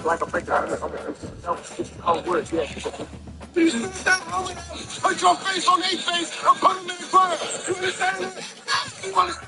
Like a breaker. Oh, words, yeah. Put your face on their face and put them in the ground. You understand that? You want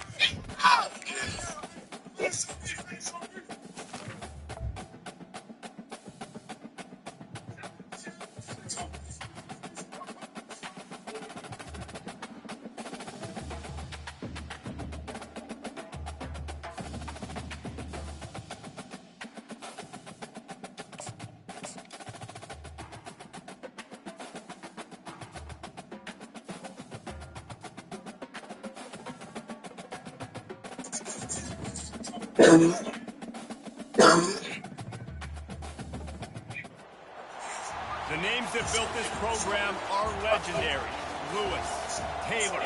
The names that built this program are legendary. Lewis, Taylor,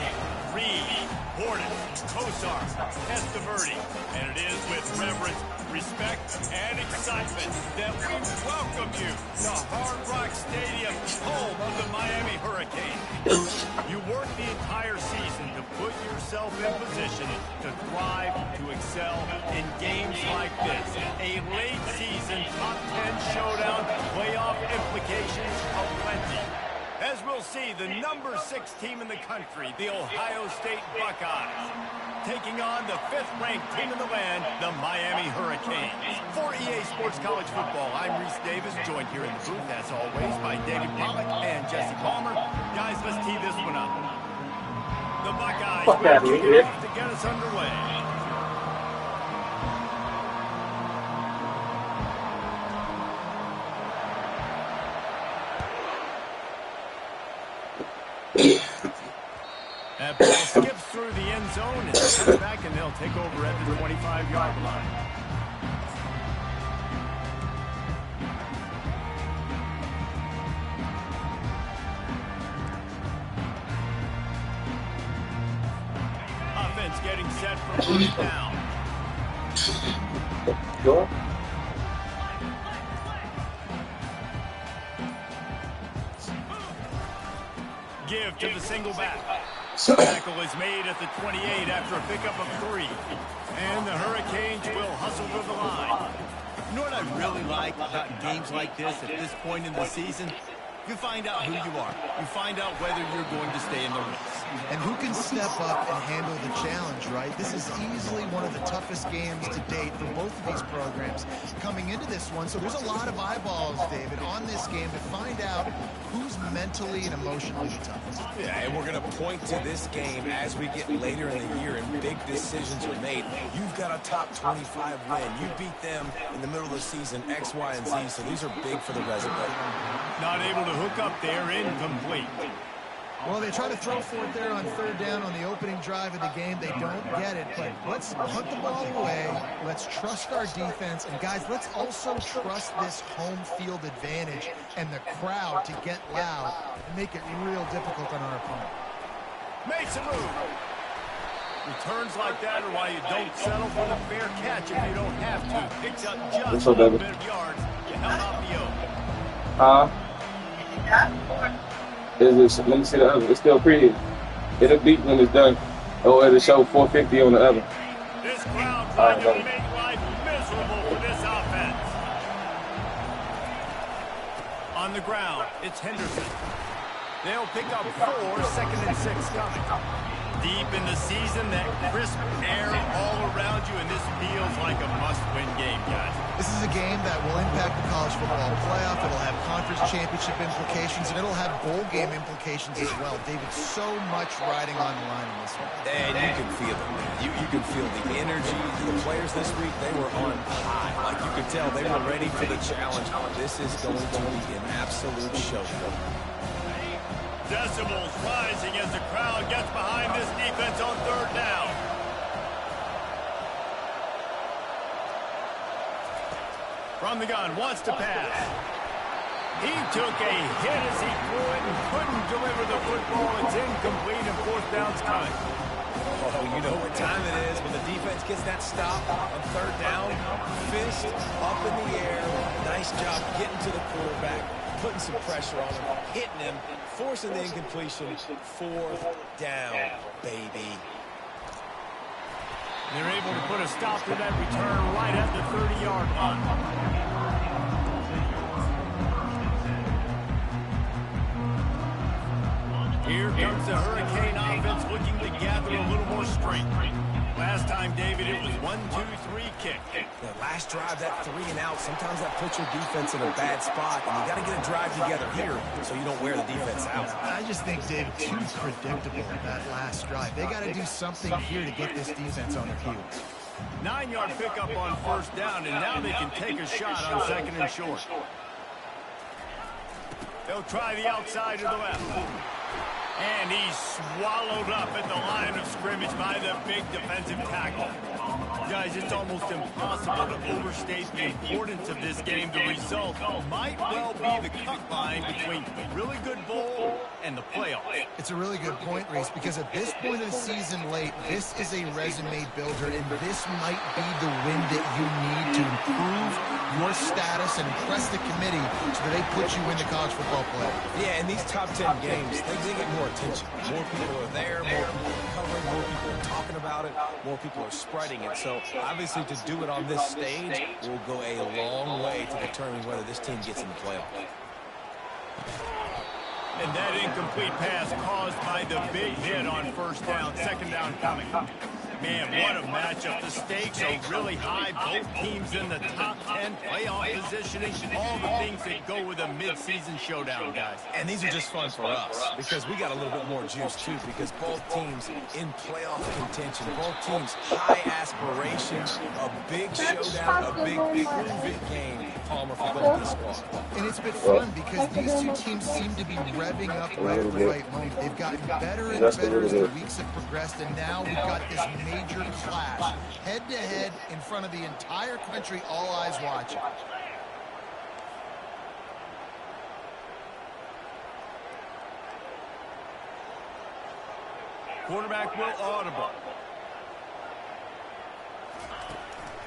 Reed, Horton, Kosar, Testaverde. And it is with reverence, respect, and excitement that we welcome you to Hard Rock Stadium, home of the Miami Hurricanes. You worked the entire season to put yourself in position to thrive, to excel in games like this. A late season top 10 showdown, playoff implications aplenty. As we'll see, the number 6 team in the country, the Ohio State Buckeyes, taking on the 5th-ranked team in the land, the Miami Hurricanes. For EA Sports College Football, I'm Reese Davis, joined here in the booth, as always, by David Pollack and Jesse Palmer. Guys, let's tee this one up. The Buckeyes will kick it off to get us underway. That ball skips through the end zone and comes back, and they'll take over at the 25-yard line. Offense getting set for first down. Go. Give to the single back. Tackle is made at the 28 after a pickup of 3. And the Hurricanes will hustle to the line. You know what I really like about games like this at this point in the season? You find out who you are. You find out whether you're going to stay in the race. And who can step up and handle the challenge, right? This is easily one of the toughest games to date for both of these programs coming into this one. So there's a lot of eyeballs, David, on this game to find out who's mentally and emotionally the toughest. Yeah, and we're going to point to this game as we get later in the year and big decisions are made. You've got a top 25 win. You beat them in the middle of the season, X, Y, and Z, so these are big for the resume. Not able to hook up there, incomplete. Well, they try to throw for it there on 3rd down on the opening drive of the game. They don't get it, but let's punt the ball away. Let's trust our defense. And, guys, let's also trust this home field advantage and the crowd to get loud and make it real difficult on our opponent. Makes a move. Returns like that are why you don't settle for the fair catch if you don't have to. Picks up just a little bit of yards to help out the yoke. Let me see the other. It's still pretty. It'll beep when it's done. Or it'll show 450 on the other. This crowd trying to make life miserable for this offense. On the ground, it's Henderson. They'll pick up 4, 2nd and 6 coming. Deep in the season, that crisp air all around you, and this feels like a must-win game, guys. This is a game that will impact the college football playoff. It'll have conference championship implications, and it'll have bowl game implications as well. David, so much riding on the line in this one. And you can feel it, man. You can feel the energy. The players this week, they were on high. Like you could tell, they were ready for the challenge. This is going to be an absolute show. Decibels rising as the crowd gets behind this defense on third down. From the gun, wants to pass. He took a hit as he threw it and couldn't deliver the football. It's incomplete and fourth down's coming. Oh, you know what time it is when the defense gets that stop on third down. Fist up in the air. Nice job getting to the quarterback, putting some pressure on him, hitting him, forcing the incompletion. Fourth down, baby. They're able to put a stop to that return right at the 30-yard line. Here comes the Hurricane offense looking to gather a little more strength. Last time, David, it was 1-2-3 kick. The last drive, that 3 and out, sometimes that puts your defense in a bad spot, and you got to get a drive together here so you don't wear the defense out. I just think, Dave, too predictable that last drive. They got to do something here to get this defense on their heels. 9-yard pickup on first down, and now they can take a shot on second and short. They'll try the outside to the left. And he's swallowed up at the line of scrimmage by the big defensive tackle. Guys, it's almost impossible to overstate the importance of this game. The result might well be the cut line between really good bowl and the playoffs. It's a really good point, Reese, because at this point of the season late, this is a resume builder, and this might be the win that you need to improve your status and impress the committee so that they put you in the college football playoff. Yeah, in these top 10 games, they get more attention. More people are there, more people are covering, more people are talking about it, more people are spreading it. So obviously to do it on this stage will go a long way to determine whether this team gets in the playoff. And that incomplete pass caused by the big hit on first down, second down coming. Man, what a matchup. The stakes are really high. Both teams in the top 10 playoff positioning. All the things that go with a mid-season showdown, guys. And these are just fun for us because we got a little bit more juice, too, because both teams in playoff contention, both teams high aspirations, a big showdown, a big prove-it game, Palmer, for both these squads. And it's been fun because these two teams seem to be revving up right at the right moment. They've gotten better and better as the weeks have progressed, and now we've got this major clash, head-to-head in front of the entire country, all eyes watching. Quarterback will audible.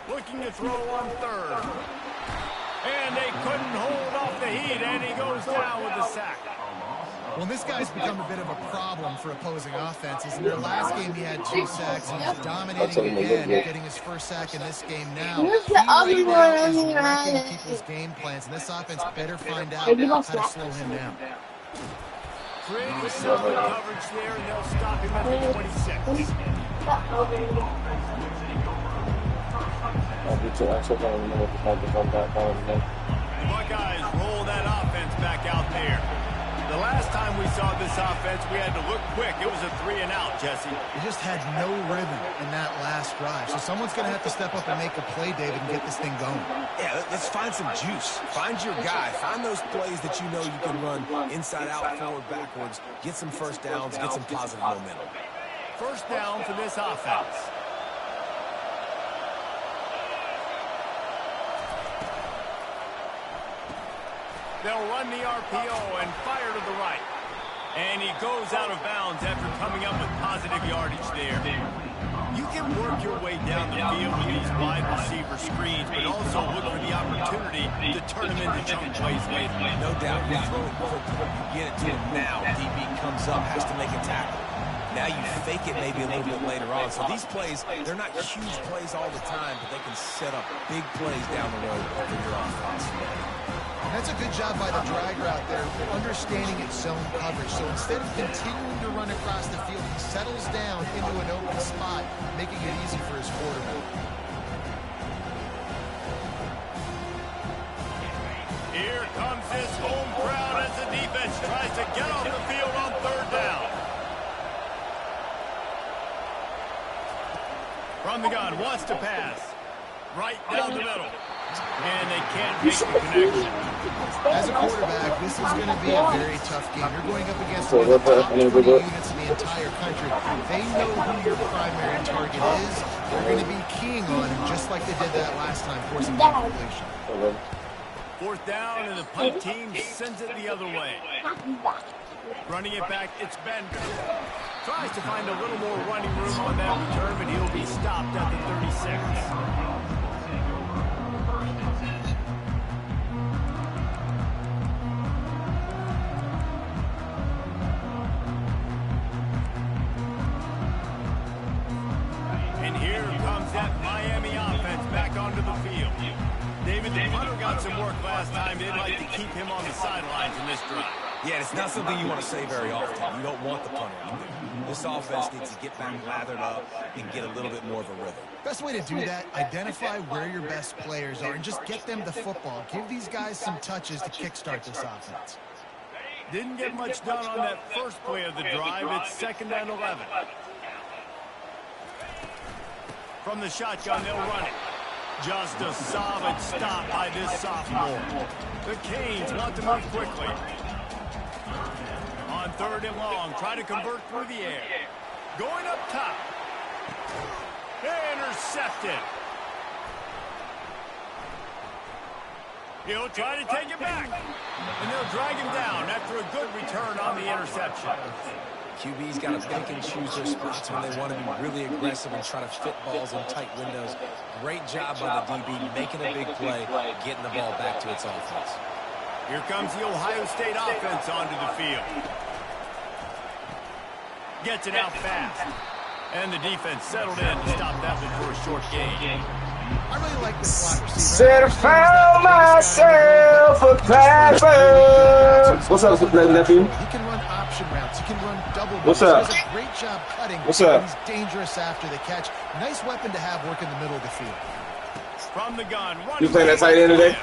Looking to throw on third. And they couldn't hold off the heat, and he goes down with the sack. Well, this guy's become a bit of a problem for opposing offenses. In their last game, he had 2 sacks, and he's dominating again, getting his first sack in this game now. He right now is wrecking people's game plans, and this offense better find out how to slow him down. Pretty solid coverage there, and they'll stop him at the 26. Buckeyes roll that offense back out there. The last time we saw this offense, we had to look quick. It was a 3 and out, Jesse. They just had no rhythm in that last drive. So someone's going to have to step up and make a play, David, and get this thing going. Yeah, let's find some juice. Find your guy. Find those plays that you know you can run inside out, forward, backwards. Get some first downs. Get some positive momentum. First down for this offense. They'll run the RPO and fire to the right. And he goes out of bounds after coming up with positive yardage there. You can work your way down the field with these wide receiver screens, but also look for the opportunity to turn them into chunk plays later. No doubt. You throw it quickly. You get it to him now. DB comes up, has to make a tackle. Now you fake it maybe a little bit later on. So these plays, they're not huge plays all the time, but they can set up big plays down the road for your offense. And that's a good job by the drag route there, understanding its zone coverage. So instead of continuing to run across the field, he settles down into an open spot, making it easy for his quarterback. tries to get off the field on third down. From the gun, wants to pass. Right down the middle. And they can't make the connection. As a quarterback, this is going to be a very tough game. You're going up against one of the top 20 units in the entire country. They know who your primary target is. They're going to be keying on him just like they did that last time, forcing that completion. Fourth down, and the punt team sends it the other way. Running it back, it's Bender. Tries to find a little more running room on that return, but he'll be stopped at the 36. That Miami offense back onto the field. David, the punter got some work last time. They'd like to keep him on the sidelines in this drive. Yeah, it's not something you want to say very often. You don't want the punter out there. This offense needs to get back lathered up and get a little bit more of a rhythm. Best way to do that, identify where your best players are and just get them the football. Give these guys some touches to kickstart this offense. Didn't get much done on that first play of the drive. It's 2nd and 11. From the shotgun, they'll run it. Just a solid stop by this sophomore. The Canes want to move quickly. On 3rd and long, try to convert through the air. Going up top. Intercepted. He'll try to take it back. And they'll drag him down after a good return on the interception. QB's got to pick and choose their spots when they want to be really aggressive and try to fit balls in tight windows. Great job by the DB making a big play, getting the ball back to its offense. Here comes the Ohio State offense onto the field. Gets it out fast. And the defense settled in to stop that one for a short gain. I really like this slot receiver. Said I found myself a passer. What's up, nephew? He can run option routes. He can run double routes. What's up? He does a great job cutting. What's up? He's dangerous after the catch. Nice weapon to have work in the middle of the field. From the gun. You playing that tight end today?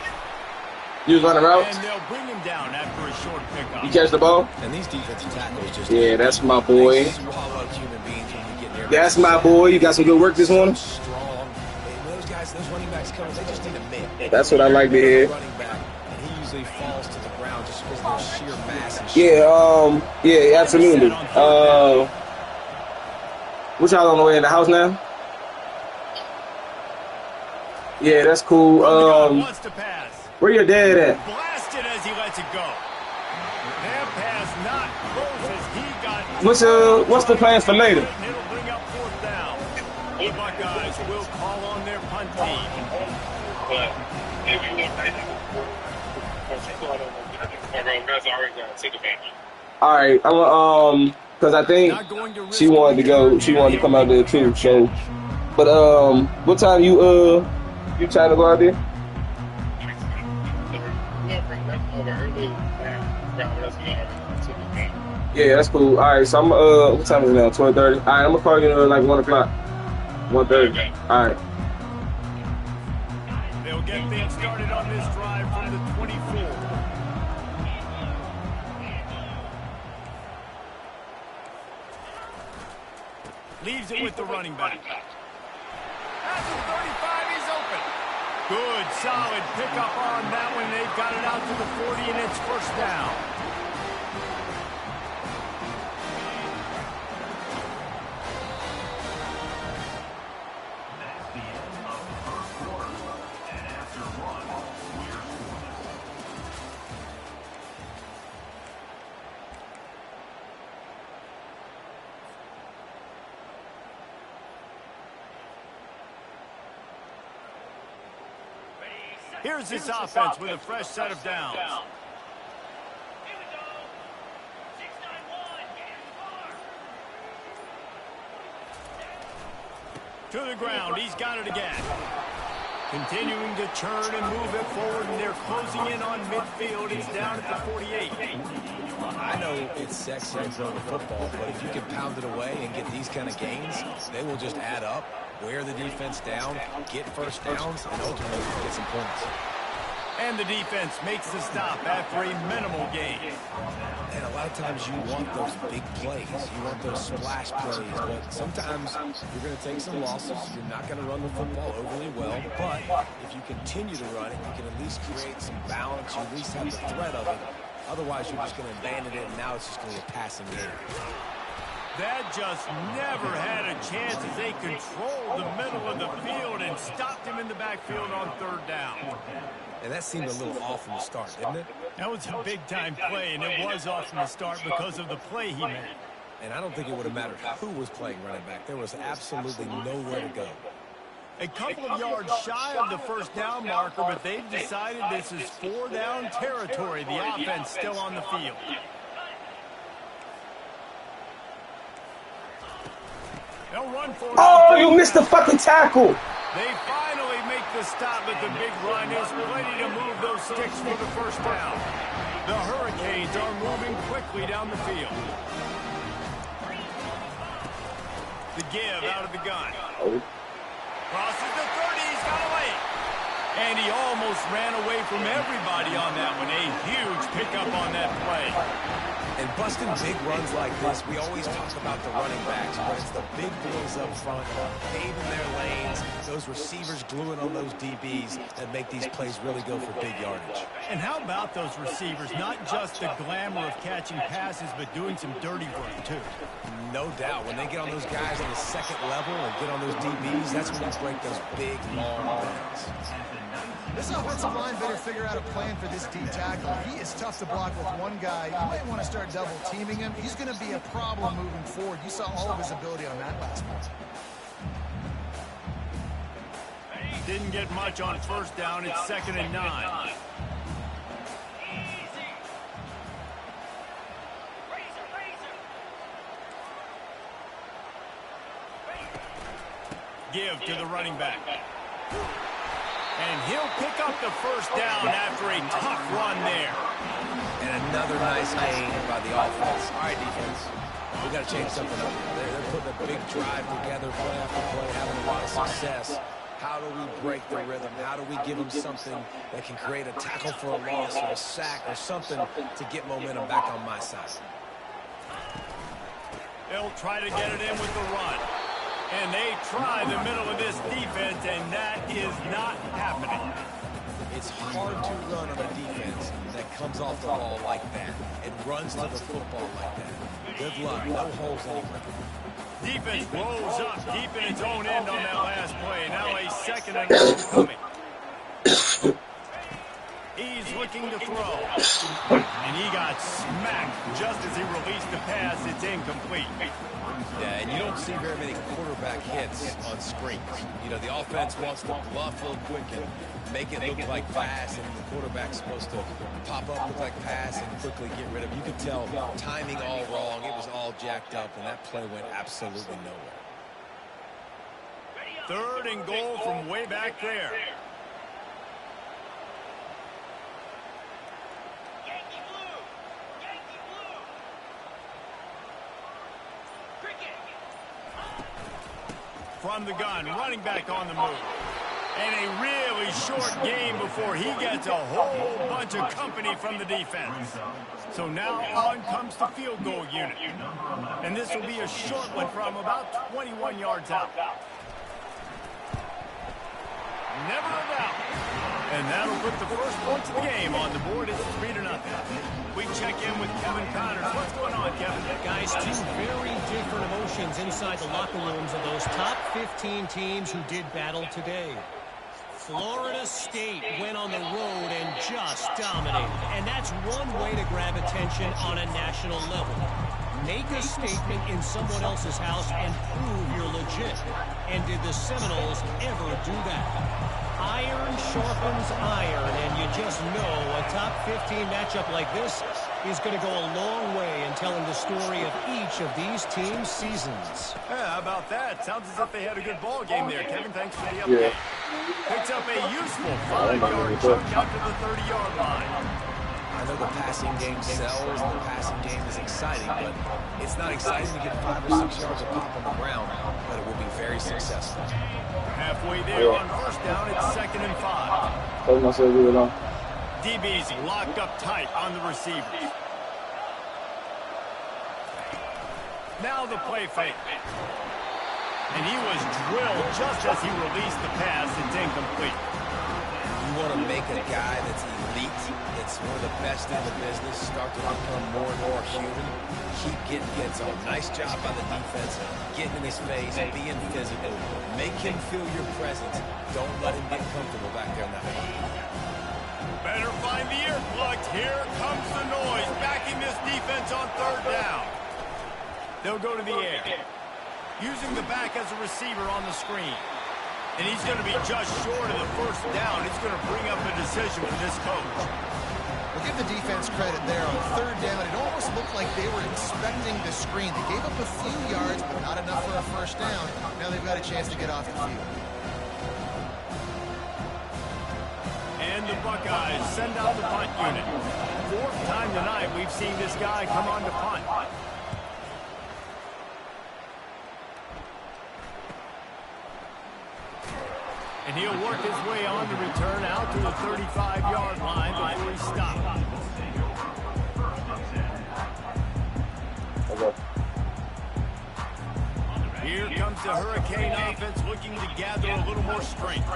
You was running routes? And they'll bring him down after a short pickup. You catch the ball? And these defensive tackles just... Yeah, that's my boy. They swallow human beings when you get near. That's my boy. You got some good work this morning? Strong. Those guys, those running backs come, they just need a minute. That's what I like to hear. Running back, and he usually falls to the ground just because of their sheer mass and Yeah, absolutely. What y'all on the way in the house now? Yeah, that's cool. Wants to pass. Where your dad at? Blasted as he lets it go. That pass not close as he got. What's the plans for later? It'll bring up 4th down. The Buckeyes will call on their punt team. All right, I'm because I think she wanted to come out there too. So, but what time you trying to go out there? Yeah, that's cool. All right, so I'm what time is it now? 12:30. All right, I'm gonna call you like 1 o'clock. 1:30. All right. They'll get things started on this drive from the 24. Leaves it with the running back. At the 35, he's open. Good, solid pickup on that one. They've got it out to the 40, and it's 1st down. Here's this offense with a fresh set of downs. To the ground, he's got it again. Continuing to churn and move it forward, and they're closing in on midfield. It's down at the 48. I know it's sexy to throw the football, but if you can pound it away and get these kind of gains, they will just add up, wear the defense down, get 1st downs, and ultimately get some points. And the defense makes the stop after a minimal gain. And a lot of times you want those big plays. You want those splash plays. But sometimes you're going to take some losses. You're not going to run the football overly well. But if you continue to run it, you can at least create some balance. You at least have the threat of it. Otherwise, you're just going to abandon it, and now it's just going to be a passing game. That just never had a chance as they controlled the middle of the field and stopped him in the backfield on third down. And that seemed a little off from the start, didn't it? That was a big-time play, and it was off from the start because of the play he made. And I don't think it would have mattered who was playing running back. There was absolutely nowhere to go. A couple of yards shy of the first down marker, but they've decided this is 4-down territory. The offense still on the field. They'll run for it. Oh, you missed the fucking tackle. They finally make the stop, but the big run is plenty to move those sticks for the first down. The Hurricanes are moving quickly down the field. The give out of the gun. Crosses the 30, he's got away. And he almost ran away from everybody on that one. A huge pickup on that play. And busting big runs like this, we always talk about the running backs, but it's the big boys up front paving their lanes, those receivers gluing on those DBs that make these plays really go for big yardage. And how about those receivers? Not just the glamour of catching passes, but doing some dirty work, too. No doubt. When they get on those guys on the second level and get on those DBs, that's when you break those big, long runs. This offensive line better figure out a plan for this D tackle. He is tough to block with one guy. You might want to start double teaming him. He's going to be a problem moving forward. You saw all of his ability on that last one. Didn't get much on first down. It's 2nd and 9. Give to the running back. And he'll pick up the first down after a tough run there. And another nice gain by the offense. All right, defense. We got to change something up here. They're putting a big drive together, play after play, having a lot of success. How do we break the rhythm? How do we give them something that can create a tackle for a loss or a sack or something to get momentum back on my side? They'll try to get it in with the run. And they try the middle of this defense, and that is not happening. It's hard to run on a defense that comes off the ball like that and runs to the football like that. Good luck. No holes anywhere. Defense rolls up deep in its own end on that last play. Now a 2nd and 9 coming. He's looking to throw. And he got smacked just as he released the pass. It's incomplete. Yeah, and you don't see very many quarterback hits on screens. You know, the offense wants to bluff real quick and make it look like pass, and the quarterback's supposed to pop up, look like pass, and quickly get rid of it. You could tell timing all wrong. It was all jacked up, and that play went absolutely nowhere. 3rd and goal from way back there. From the gun, running back on the move. And a really short game before he gets a whole bunch of company from the defense. So now on comes the field goal unit. And this will be a short one from about 21 yards out. Never a doubt. And that'll put the first points of the game on the board. It's 3-0. We check in with Kevin Connors. What's going on, Kevin? Guys, two very different emotions inside the locker rooms of those top 15 teams who did battle today. Florida State went on the road and just dominated. And that's one way to grab attention on a national level. Make a statement in someone else's house and prove you're legit. And did the Seminoles ever do that? Iron sharpens iron, and you just know a top 15 matchup like this is going to go a long way in telling the story of each of these teams' seasons. Yeah, how about that? Sounds as if they had a good ball game there. Kevin, thanks for the update. Picks up a useful 5-yard chunk out to the 30-yard line. I know the passing game sells and the passing game is exciting, but it's not exciting to get 5 or 6 yards of pop on the ground, but it will be very successful. Halfway there on first down, it's 2nd and 5. DB's locked up tight on the receivers. Now the play fake. And he was drilled just as he released the pass. It's incomplete. You want to make a guy that's elite, that's one of the best in the business, start to become more and more human. Keep getting hits on. Nice job by the defense, getting in his face, being physical. Make him feel your presence. Don't let him get comfortable back there in that line. Better find the earplugs. Here comes the noise, backing this defense on third down. They'll go to the air, using the back as a receiver on the screen. And he's going to be just short of the first down. It's going to bring up a decision for this coach. We'll give the defense credit there on third down. It almost looked like they were expecting the screen. They gave up a few yards, but not enough for a first down. Now they've got a chance to get off the field. And the Buckeyes send out the punt unit. Fourth time tonight we've seen this guy come on to punt. And he'll work his way on the return out to the 35-yard line before he stops. Here comes the Hurricane offense looking to gather a little more strength.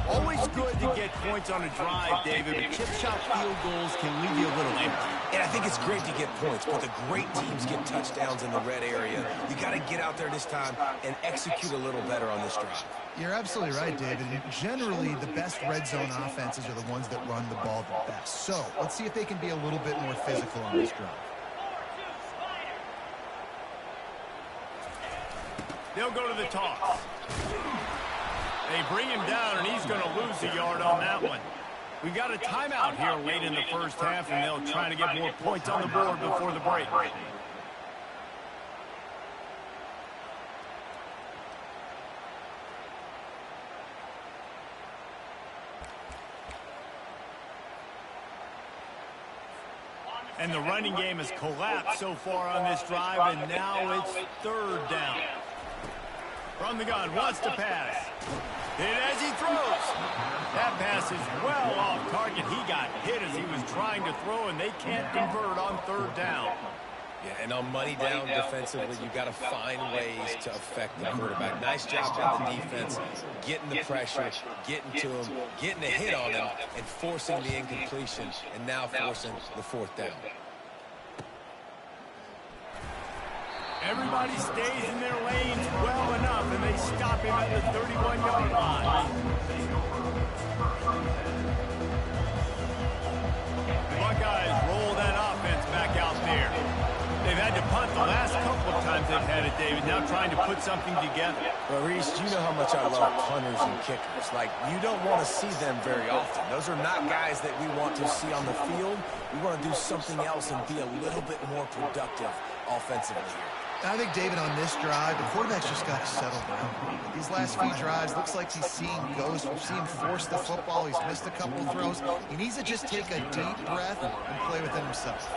Always good to get points on a drive, David, but chip shot field goals can leave you a little empty. And I think it's great to get points, but the great teams get touchdowns in the red area. You got to get out there this time and execute a little better on this drive. You're absolutely right, David. Generally, the best red zone offenses are the ones that run the ball the best. So let's see if they can be a little bit more physical on this drive. They'll go to the toss. They bring him down, and he's going to lose a yard on that one. We've got a timeout here late in the first half, and they'll try to get more points on the board before the break. And the running game has collapsed so far on this drive, and now it's third down. From the gun, wants to pass. And as he throws, that pass is well off target. He got hit as he was trying to throw, and they can't convert on third down. Yeah, and on money down defensively, you've got to find ways to affect the quarterback. Nice job by the defense, getting the pressure, getting to him, getting a hit on him, and forcing the incompletion, and now forcing the fourth down. Everybody stays in their lanes well enough, and they stop him at the 31-yard line. The Buckeyes roll that offense back out there. They've had to punt the last couple of times they've had it, David, now trying to put something together. Well, Reese, you know how much I love punters and kickers. Like, you don't want to see them very often. Those are not guys that we want to see on the field. We want to do something else and be a little bit more productive offensively here. I think, David, on this drive, the quarterback's just got to settle down. These last few drives, looks like he's seeing ghosts. We've seen him force the football. He's missed a couple of throws. He needs to just take a deep breath and play within himself.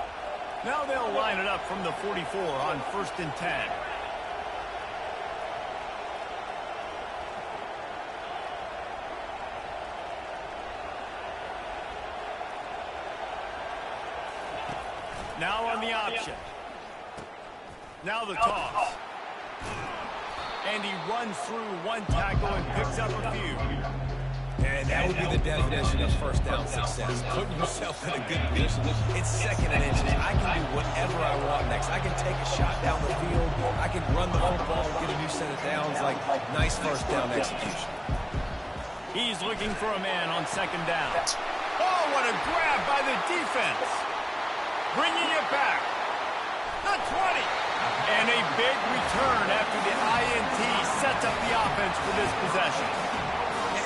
Now they'll line it up from the 44 on 1st and 10. Now on the option. Now the toss. And he runs through one tackle and picks up a few. And that would be the definition of first down success. Putting yourself in a good position. It's 2nd and inches. I can do whatever I want next. I can take a shot down the field. I can run the football and get a new set of downs. Like, nice first down execution. He's looking for a man on 2nd down. Oh, what a grab by the defense. Bringing it back. The 20. And a big return after the INT sets up the offense for this possession.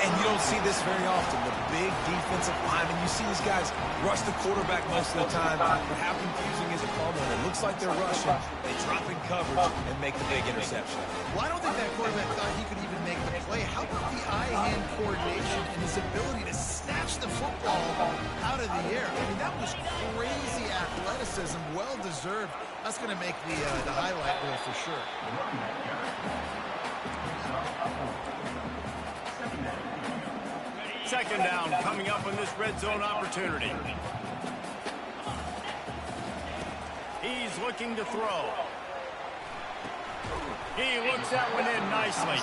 And you don't see this very often. The big defensive linemen, you see these guys rush the quarterback most of the time. But how confusing is it for them? It looks like they're rushing. They drop in coverage and make the big interception. Well, I don't think that quarterback thought he could even make the play. How about the eye-hand coordination and his ability to snatch the football out of the air? I mean, that was crazy athleticism, well-deserved. That's going to make the highlight reel for sure. second down coming up on this red zone opportunity. He's looking to throw. He looks that one in nicely.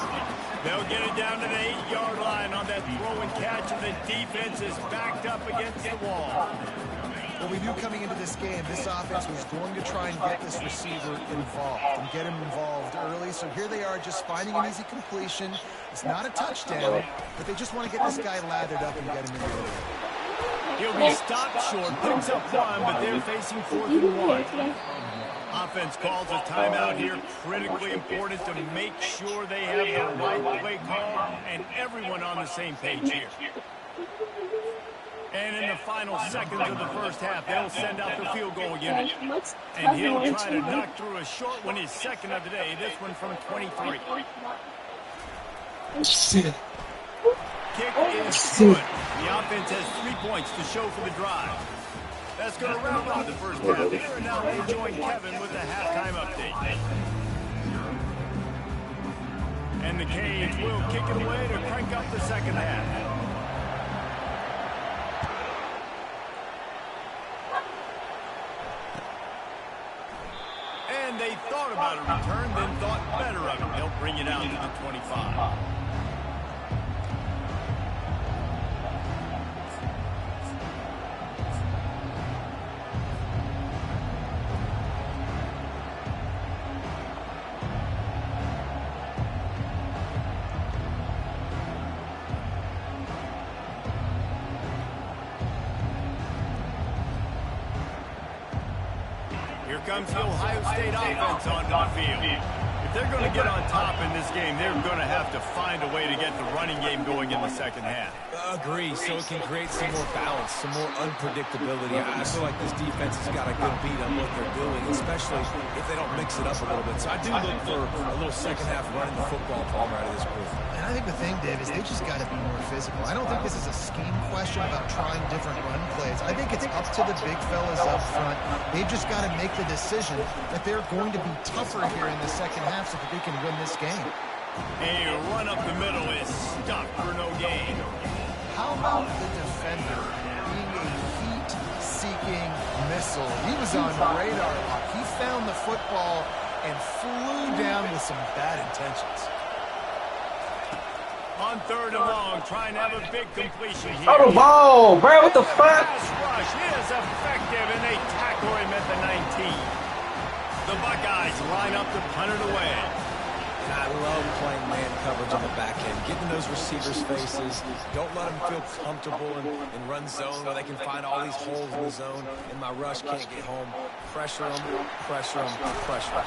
They'll get it down to the 8-yard line on that throw and catch, and the defense is backed up against the wall. Well, we knew coming into this game, this offense was going to try and get this receiver involved and get him involved early. So here they are just finding an easy completion. It's not a touchdown, but they just want to get this guy lathered up and get him into the game. He'll be stopped short, picks up one, but they're facing 4th and 1. Offense calls a timeout here. Critically important to make sure they have the right play call and everyone on the same page here. And in the final seconds of the first half, they'll send out the field goal unit. And he'll try to knock through a short one, his second of the day. This one from 23. Kick is good. The offense has 3 points to show for the drive. That's going to round out the first half here, and now we'll join Kevin with the halftime update. And the Canes will kick it away to crank up the second half. And they thought about a return, then thought better of it. They'll bring it out to the 25. Here comes the Ohio State offense onto the field. If they're going to get on top in this game, they're going to have to find a way to get the running game going in the second half. Agree, so it can create some more balance, some more unpredictability. I feel like this defense has got a good beat on what they're doing, especially if they don't mix it up a little bit. So I do look for a little second half running the football ball out of this group. And I think the thing, Dave, is they just got to be more physical. I don't think this is a scheme question about trying different run plays. I think it's up to the big fellas up front. They've just got to make the decision that they're going to be tougher here in the second half so that they can win this game. A run up the middle is stopped for no gain. How about the defender being a heat-seeking missile? He was on radar lock. He found the football and flew down with some bad intentions. On 3rd and long, trying to have a big completion here. Oh, the ball, bro, what the fuck? Pass rush is effective, and they tackle him at the 19. The Buckeyes line up to punt it away. And I love playing man coverage on the back end, getting those receivers' faces. Don't let them feel comfortable in run zone where they can find all these holes in the zone, and my rush can't get home. Pressure them, pressure them, pressure them.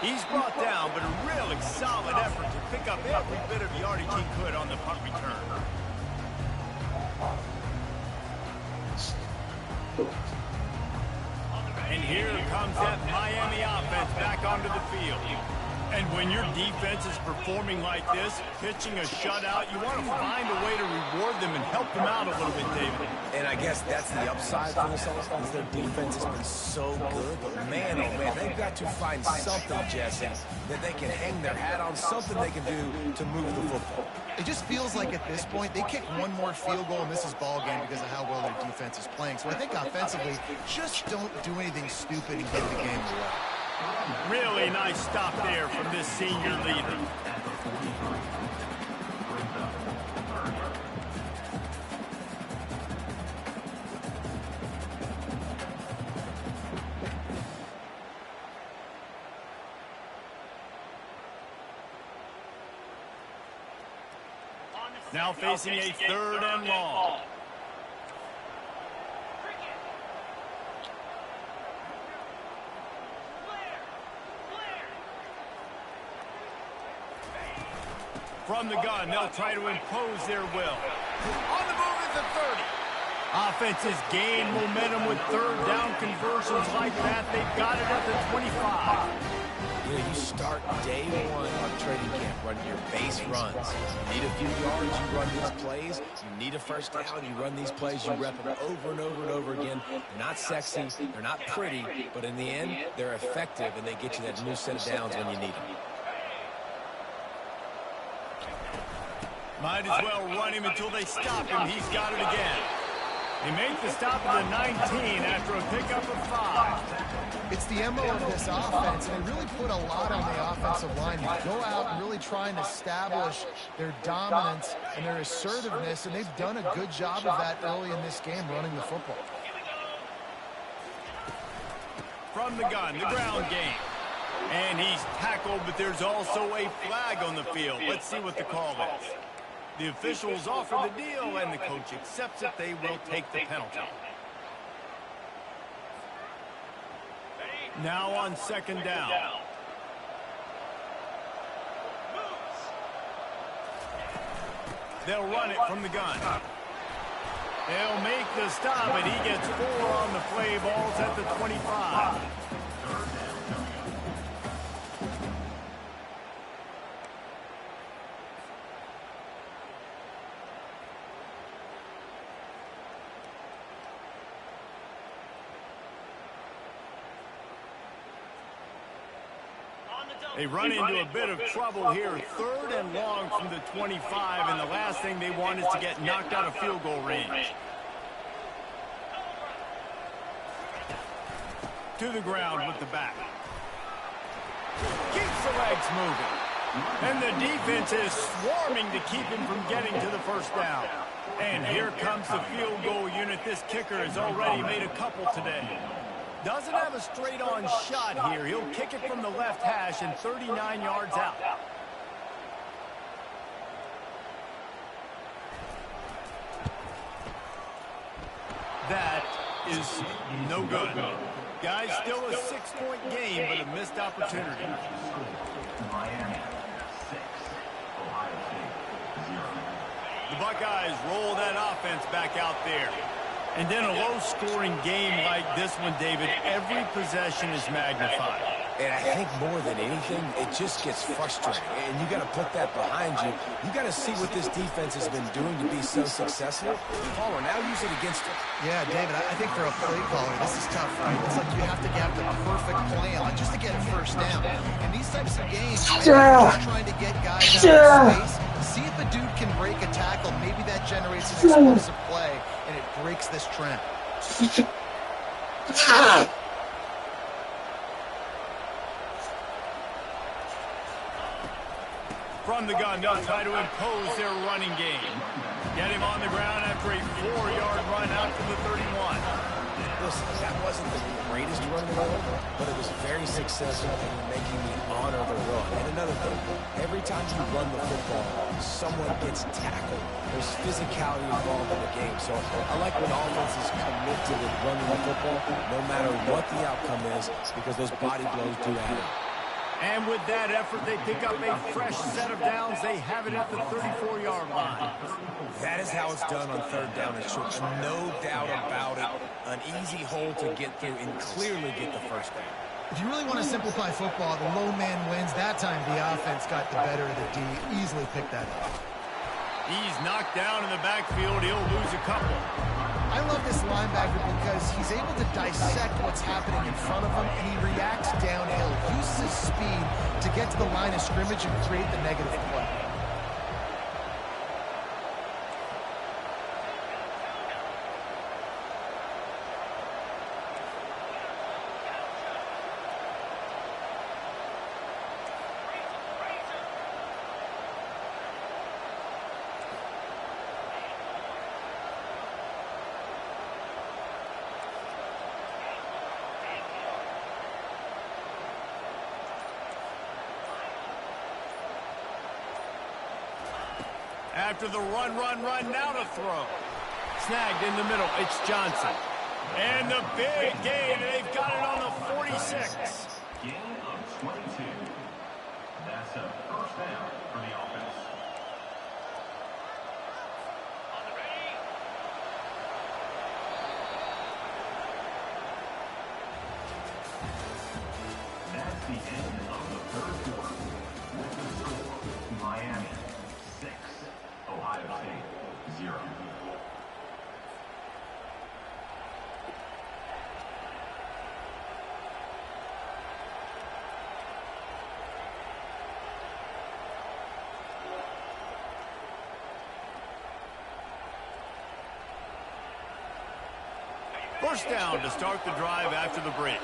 He's brought down, but a really solid effort to pick up every bit of yardage he could on the punt return. And here comes that Miami offense back onto the field. And when your defense is performing like this, pitching a shutout, you want to find a way to reward them and help them out a little bit, David. And I guess that's the upside for this offense. Their defense has been so good, but man, oh man, they've got to find something, Jesse, that they can hang their hat on, something they can do to move the football. It just feels like at this point, they kick one more field goal and this is ball game because of how well their defense is playing. So I think offensively, just don't do anything stupid and give the game away. Really nice stop there from this senior leader. Now facing a 3rd and long. From the gun, they'll try to impose their will. On the move is the 30. Offenses gain momentum with 3rd down conversions like that. They've got it at the 25. You know, you start day one on training camp running your base runs. You need a few yards, you run these plays. You need a first down, you run these plays. You rep them over and over and over again. They're not sexy, they're not pretty, but in the end, they're effective, and they get you that new set of downs when you need them. Might as well run him until they stop him. He's got it again. They make the stop at the 19 after a pickup of 5. It's the MO of this offense. They really put a lot on the offensive line. You go out and really try and establish their dominance and their assertiveness, and they've done a good job of that early in this game, running the football. From the gun, the ground game. And he's tackled, but there's also a flag on the field. Let's see what the call is. The officials offer the deal, and the coach accepts it. They will take the penalty. Now on 2nd down. They'll run it from the gun. They'll make the stop, and he gets 4 on the play. Ball's at the 25. They run into a bit of trouble here. 3rd and long from the 25, and the last thing they want is to get knocked out of field goal range. To the ground with the back. Keeps the legs moving. And the defense is swarming to keep him from getting to the 1st down. And here comes the field goal unit. This kicker has already made a couple today. Doesn't have a straight-on shot here. He'll kick it from the left hash and 39 yards out. That is no good. Guys, still a 6-point game, but a missed opportunity. The Buckeyes roll that offense back out there. And then a low-scoring game like this one, David, every possession is magnified. And I think more than anything, it just gets frustrating. And you got to put that behind you. You got to see what this defense has been doing to be so successful. Caller, now use it against them. Yeah, David, I think for a play caller, this is tough, right? It's like you have to get the perfect plan just to get a 1st down. In these types of games, you're trying to get guys out of space. See if a dude can break a tackle. Maybe that generates an explosive play, and it breaks this trend. From the gun, they'll try to impose their running game. Get him on the ground after a 4-yard run out to the 31. Listen, that wasn't the greatest run in the world, but it was very successful in making me honor the run. And another thing, every time you run the football, someone gets tackled. There's physicality involved in the game. So I like when offenses commit to running the football, no matter what the outcome is, because those body blows do add up. And with that effort, they pick up a fresh set of downs. They have it at the 34-yard line. That is how it's done on 3rd down and short. No doubt about it. An easy hole to get through and clearly get the 1st down. If you really want to simplify football, the low man wins. That time the offense got the better of the D. Easily picked that up. He's knocked down in the backfield. He'll lose a couple. I love this linebacker because he's able to dissect what's happening in front of him, and he reacts downhill, uses his speed to get to the line of scrimmage and create the negative play. After the run, now to throw. Snagged in the middle, it's Johnson. And the big gain, they've got it on the 46. Gain of 22. That's a 1st down for the offense. On the ready. That's the end of the 3rd quarter. With the score, Miami 6, Ohio State 0. First down to start the drive after the break.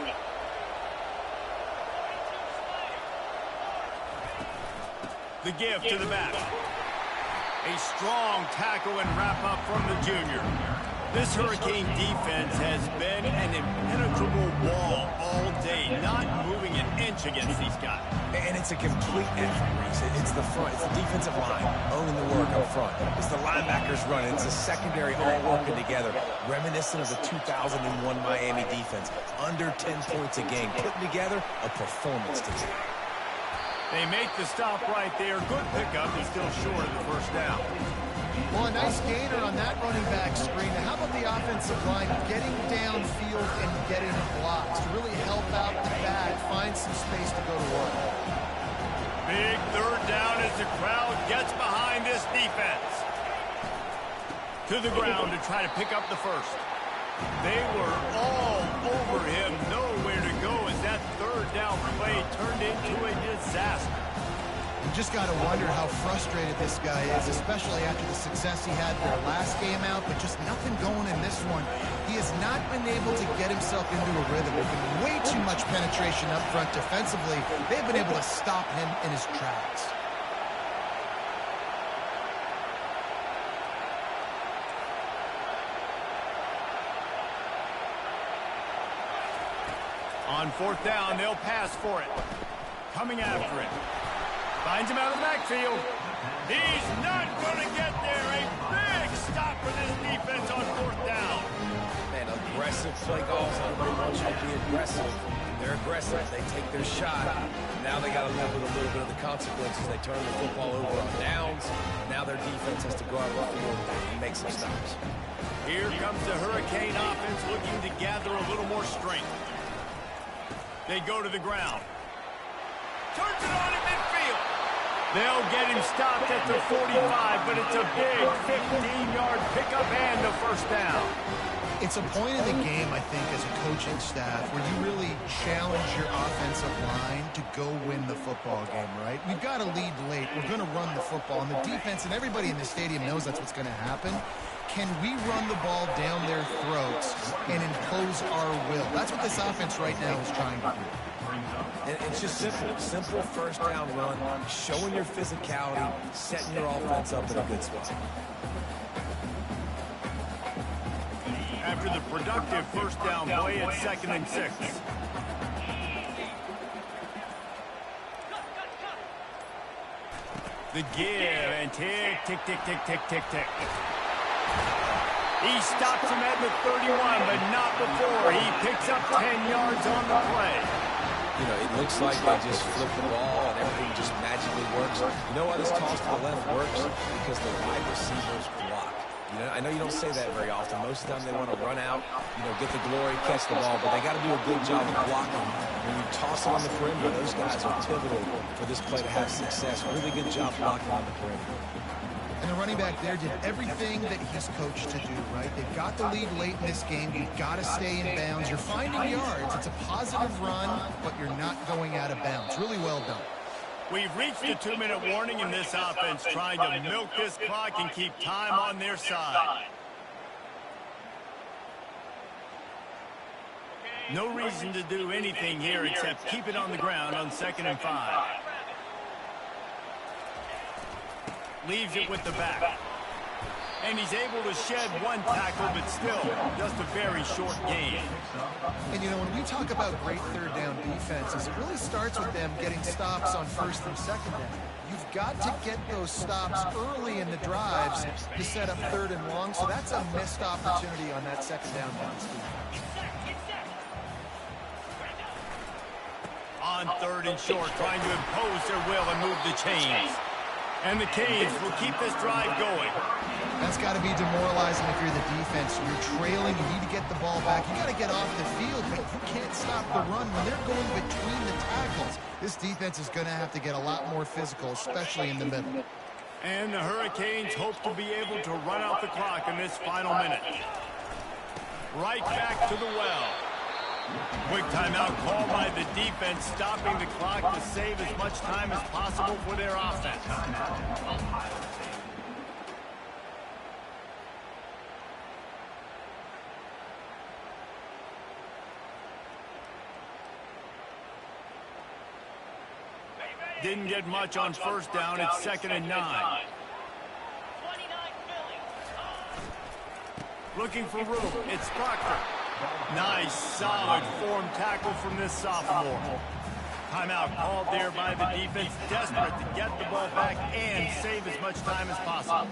The give to the back. A strong tackle and wrap-up from the junior. This Hurricane defense has been an impenetrable wall all day, not moving an inch against these guys. And it's a complete effort, Reese. It's the front. It's the defensive line owning the work up front. It's the linebackers running. It's the secondary all working together, reminiscent of the 2001 Miami defense. Under 10 points a game, putting together a performance today. They make the stop right there. Good pickup. He's still short of the first down. Well, a nice gainer on that running back screen. Now, how about the offensive line getting downfield and getting blocks to really help out the back, find some space to go to work? Big third down as the crowd gets behind this defense. To the ground to try to pick up the first. They were all over him. Nowhere to go as that third down play turned into a disaster. You just got to wonder how frustrated this guy is, especially after the success he had their last game out, but just nothing going in this one. He has not been able to get himself into a rhythm. There's been way too much penetration up front defensively. They've been able to stop him in his tracks. On fourth down, they'll pass for it. Coming after it. Finds him out of the backfield. He's not going to get there. A big stop for this defense on fourth down. Man, aggressive play calls. Everybody wants you to be aggressive. They're aggressive. They take their shot. Now they got to live with a little bit of the consequences. They turn the football over on downs. Now their defense has to go out of the field and make some stops. Here comes the Hurricane offense looking to gather a little more strength. They go to the ground. Turns it on in midfield. They'll get him stopped at the 45, but it's a big 15-yard pickup and a first down. It's a point in the game, I think, as a coaching staff, where you really challenge your offensive line to go win the football game, right? We've got to lead late. We're going to run the football. And the defense and everybody in the stadium knows that's what's going to happen. Can we run the ball down their throats and impose our will? That's what this offense right now is trying to do. And it's just simple first down run, showing your physicality, setting your offense up in a good spot. After the productive first down play at 2nd and 6. The give and tick, tick, tick, tick, tick, tick, tick. He stops him at the 31, but not before. He picks up 10 yards on the play. You know, it looks like they just flip the ball and everything just magically works. You know why this toss to the left works? Because the wide receivers block. You know, I know you don't say that very often. Most of the time they want to run out, you know, get the glory, catch the ball, but they got to do a good job of blocking. When you toss it on the perimeter, those guys are pivotal for this play to have success. Really good job blocking on the perimeter. And the running back there did everything that he's coached to do, right? They've got the lead late in this game. You've got to stay in bounds. You're finding yards. It's a positive run, but you're not going out of bounds. Really well done. We've reached the 2-minute warning in this offense, trying to milk this clock and keep time on their side. No reason to do anything here except keep it on the ground on 2nd and 5. Leaves it with the back. And he's able to shed one tackle, but still just a very short game. And, you know, when we talk about great third down defenses, it really starts with them getting stops on 1st and 2nd down. You've got to get those stops early in the drives to set up 3rd and long, so that's a missed opportunity on that 2nd down by this team. On 3rd and short, trying to impose their will and move the chains. And the Canes will keep this drive going. That's got to be demoralizing if you're the defense. You're trailing, you need to get the ball back. You got to get off the field, but you can't stop the run when they're going between the tackles. This defense is going to have to get a lot more physical, especially in the middle. And the Hurricanes hope to be able to run out the clock in this final minute. Right back to the well. Quick timeout called by the defense, stopping the clock to save as much time as possible for their offense. Didn't get much on first down. It's 2nd and 9. Looking for room. It's Proctor. Nice, solid form tackle from this sophomore. Timeout called there by the defense, desperate to get the ball back and save as much time as possible.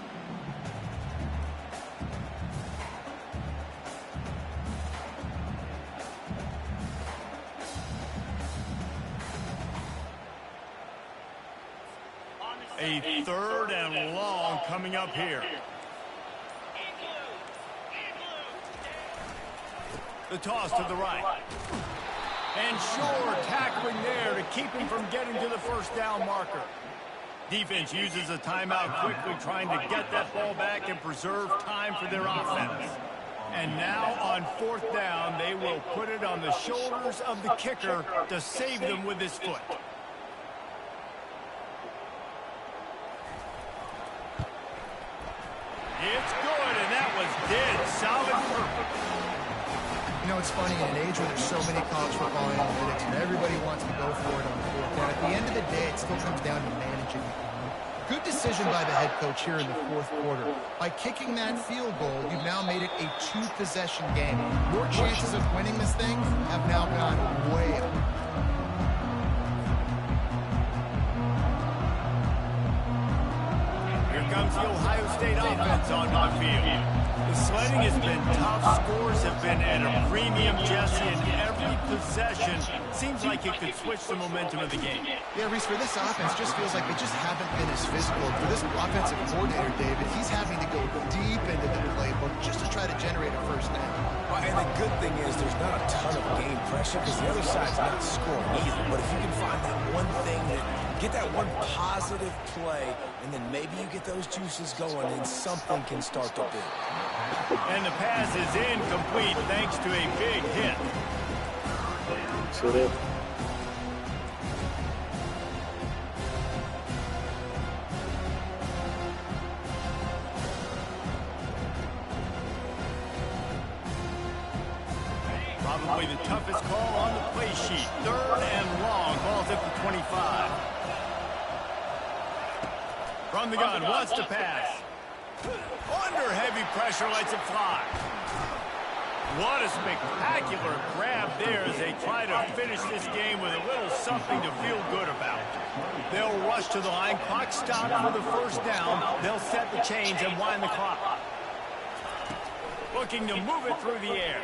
A 3rd and long coming up here. The toss to the right. And Shore tackling there to keep him from getting to the first down marker. Defense uses a timeout quickly, trying to get that ball back and preserve time for their offense. And now on 4th down, they will put it on the shoulders of the kicker to save them with his foot. It's good, and that was dead solid. You know, it's funny, in an age where there's so many college football analytics and everybody wants to go for it on 4th down, at the end of the day, it still comes down to managing the game. Good decision by the head coach here in the 4th quarter. By kicking that field goal, you've now made it a 2-possession game. Your chances of winning this thing have now gone way up. Here comes the Ohio State offense onto the field. The sledding has been tough. Scores have been at a premium, Jesse, and every possession seems like it could switch the momentum of the game. Yeah, Reese, for this offense, just feels like they just haven't been as physical. For this offensive coordinator, David, he's having to go deep into the playbook just to try to generate a first down. Well, and the good thing is there's not a ton of game pressure because the other side's not scoring either. But if you can find that one thing that get that one positive play, and then maybe you get those juices going, and something can start to build. And the pass is incomplete thanks to a big hit. Probably the toughest call on the play sheet. 3rd and long. Ball's at the 25. From the gun, wants to pass. Under heavy pressure, lets it fly. What a spectacular grab there as they try to finish this game with a little something to feel good about. They'll rush to the line. Clock stopped for the first down. They'll set the chains and wind the clock. Looking to move it through the air.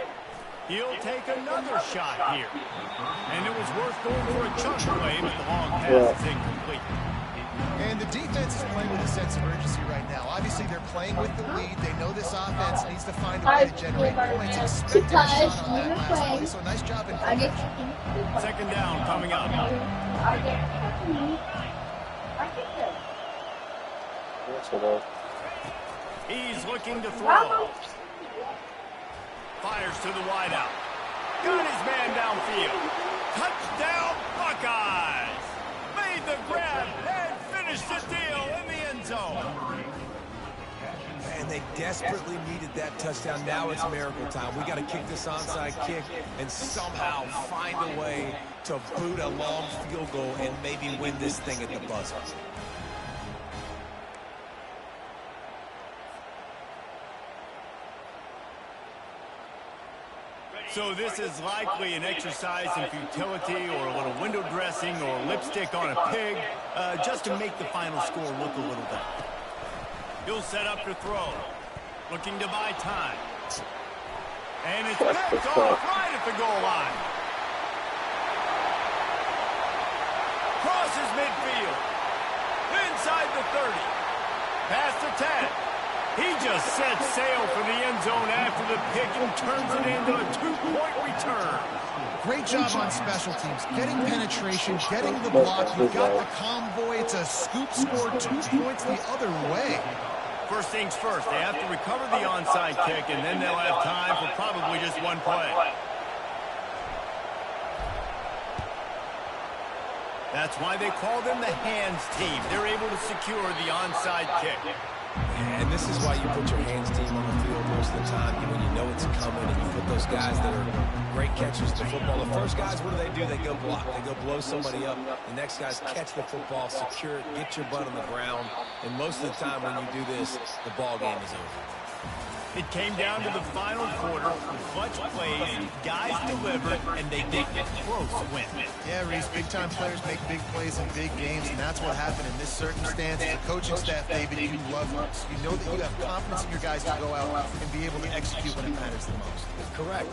He'll take another shot here. And it was worth going for a chunk play, but the long pass is incomplete. And the defense is playing with a sense of urgency right now. Obviously, they're playing with the lead. They know this offense needs to find a way to generate points. Expected a shot on that last play, so nice job in coverage. 2nd down coming up. He's looking to throw. Fires to the wideout. Got his man downfield. Touchdown, Buckeyes! Made the grab and finished the deal in the end zone. And they desperately needed that touchdown. Now it's miracle time. We got to kick this onside kick and somehow find a way to boot a long field goal and maybe win this thing at the buzzer. So this is likely an exercise in futility or a little window dressing or lipstick on a pig, just to make the final score look a little better. He'll set up to throw, looking to buy time. And it's picked off right at the goal line. Crosses midfield, inside the 30, past the 10. He just set sail for the end zone after the pick and turns it into a 2-point return. Great job on special teams. Getting penetration, getting the block. You got the convoy. It's a scoop score, 2 points the other way. First things first, they have to recover the onside kick, and then they'll have time for probably just one play. That's why they call them the hands team. They're able to secure the onside kick. And this is why you put your hands team on the field most of the time when you know it's coming, and you put those guys that are great catchers of the football. The first guys, what do? They go block. They go blow somebody up. The next guys catch the football, secure it, get your butt on the ground. And most of the time when you do this, the ball game is over. It came down to the final quarter. Clutch plays, guys delivered, and they get a close win. Yeah, Reese, big-time players make big plays in big games, and that's what happened in this circumstance. As a coaching staff, David, you love this. You know that you have confidence in your guys to go out and be able to execute when it matters the most. Correct.